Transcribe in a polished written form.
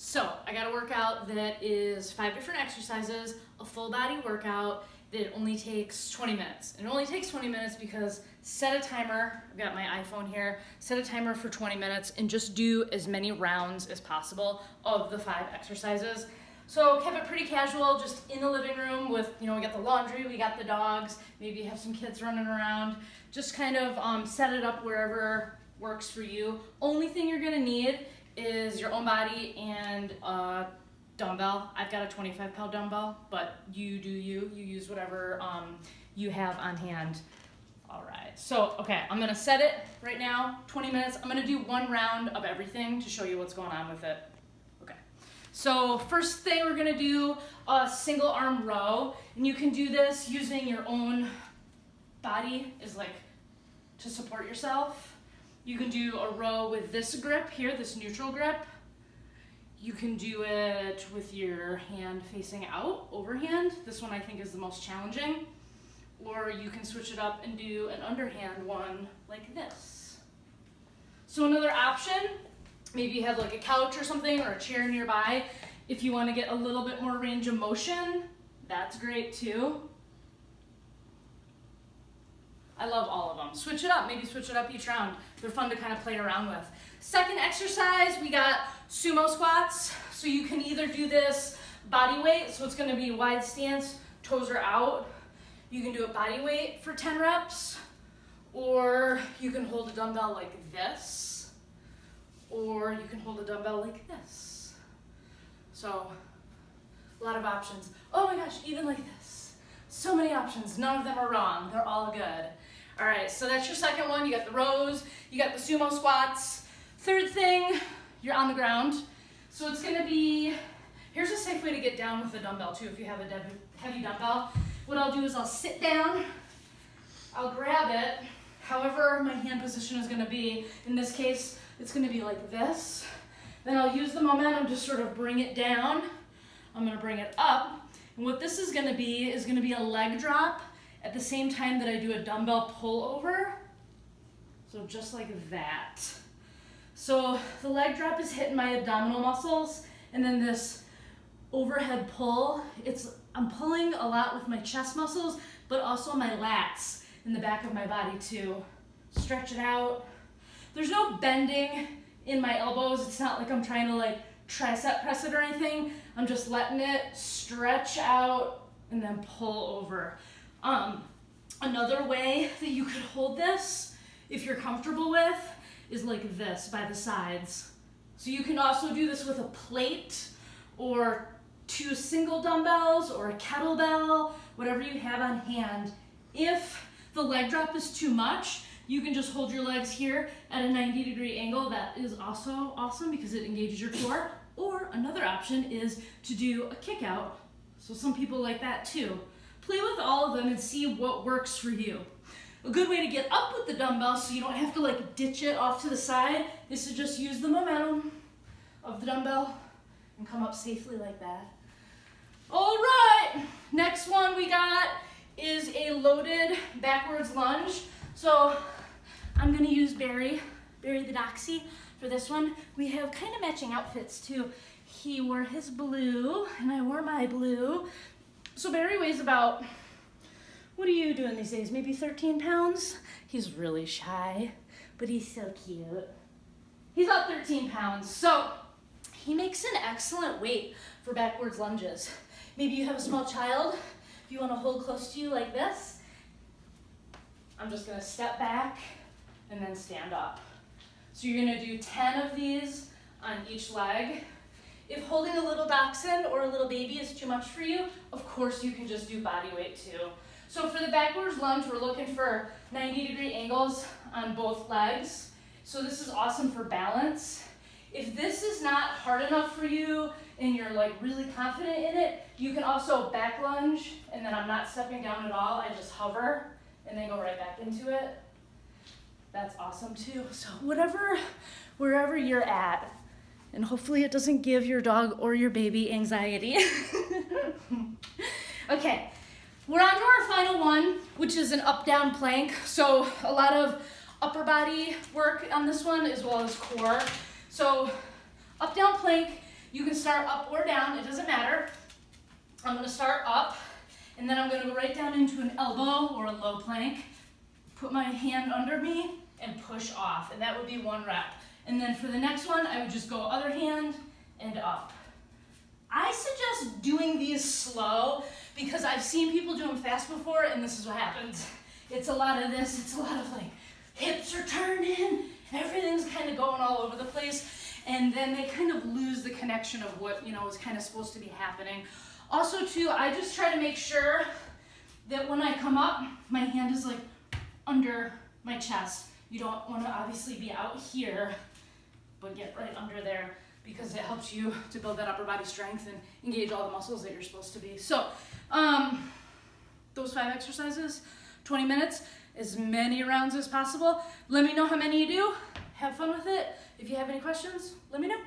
So I got a workout that is 5 different exercises, a full body workout that only takes 20 minutes. And it only takes 20 minutes because set a timer, I've got my iPhone here, set a timer for 20 minutes and just do as many rounds as possible of the 5 exercises. So kept it pretty casual, just in the living room with, we got the laundry, we got the dogs, maybe you have some kids running around. Just kind of set it up wherever works for you. Only thing you're gonna need is your own body and a dumbbell. I've got a 25-pound dumbbell, but you do you use whatever you have on hand. All right, so, okay, I'm gonna set it right now, 20 minutes. I'm gonna do 1 round of everything to show you what's going on with it. Okay, so first thing we're gonna do a single arm row, and you can do this using your own body is like to support yourself. You can do a row with this grip here, this neutral grip. You can do it with your hand facing out, overhand. This one I think is the most challenging. Or you can switch it up and do an underhand one like this. So another option, maybe you have like a couch or something or a chair nearby. If you want to get a little bit more range of motion, that's great too. I love all of them. Switch it up, maybe switch it up each round. They're fun to kind of play around with. Second exercise, we got sumo squats. So you can either do this body weight, so it's gonna be wide stance, toes are out. You can do it body weight for 10 reps, or you can hold a dumbbell like this, or you can hold a dumbbell like this. So, a lot of options. Oh my gosh, even like this. So many options, none of them are wrong, they're all good. All right, so that's your second one. You got the rows, you got the sumo squats. Third thing, you're on the ground. So it's gonna be, here's a safe way to get down with the dumbbell too if you have a heavy dumbbell. What I'll do is I'll sit down, I'll grab it, however my hand position is gonna be. In this case, it's gonna be like this. Then I'll use the momentum to sort of bring it down. I'm gonna bring it up. And what this is gonna be a leg drop at the same time that I do a dumbbell pull over. So just like that. So the leg drop is hitting my abdominal muscles, and then this overhead pull, I'm pulling a lot with my chest muscles, but also my lats in the back of my body too. Stretch it out. There's no bending in my elbows. It's not like I'm trying to like tricep press it or anything. I'm just letting it stretch out and then pull over. Another way that you could hold this, if you're comfortable with, is like this by the sides. So you can also do this with a plate or 2 single dumbbells or a kettlebell, whatever you have on hand. If the leg drop is too much, you can just hold your legs here at a 90-degree angle. That is also awesome because it engages your core. Or another option is to do a kick out. So some people like that too. Play with all of them and see what works for you. A good way to get up with the dumbbell so you don't have to like ditch it off to the side is to just use the momentum of the dumbbell and come up safely like that. All right, next one we got is a loaded backwards lunge. So I'm gonna use Barry the Doxy for this one. We have kind of matching outfits too. He wore his blue and I wore my blue. So Barry weighs about, what are you doing these days? Maybe 13 pounds? He's really shy, but he's so cute. He's about 13 pounds. So he makes an excellent weight for backwards lunges. Maybe you have a small child, if you want to hold close to you like this. I'm just gonna step back and then stand up. So you're gonna do 10 of these on each leg. If holding a little dachshund or a little baby is too much for you, of course you can just do body weight too. So for the backwards lunge, we're looking for 90-degree angles on both legs. So this is awesome for balance. If this is not hard enough for you and you're like really confident in it, you can also back lunge, and then I'm not stepping down at all. I just hover and then go right back into it. That's awesome too. So wherever you're at, and hopefully it doesn't give your dog or your baby anxiety. Okay, we're on to our final one, which is an up-down plank. So a lot of upper body work on this one as well as core. So up-down plank You can start up or down, it doesn't matter. I'm gonna start up, and then I'm gonna go right down into an elbow or a low plank, put my hand under me, and push off, and that would be 1 rep. And then for the next one, I would just go other hand and up. I suggest doing these slow because I've seen people do them fast before, and this is what happens. It's a lot of this, it's a lot of like, hips are turning, everything's kind of going all over the place, and then they kind of lose the connection of what, you know, is kind of supposed to be happening. Also too, I just try to make sure that when I come up, my hand is like under my chest. You don't want to obviously be out here, but get right under there because it helps you to build that upper body strength and engage all the muscles that you're supposed to be. So those 5 exercises, 20 minutes, as many rounds as possible. Let me know how many you do. Have fun with it. If you have any questions, let me know.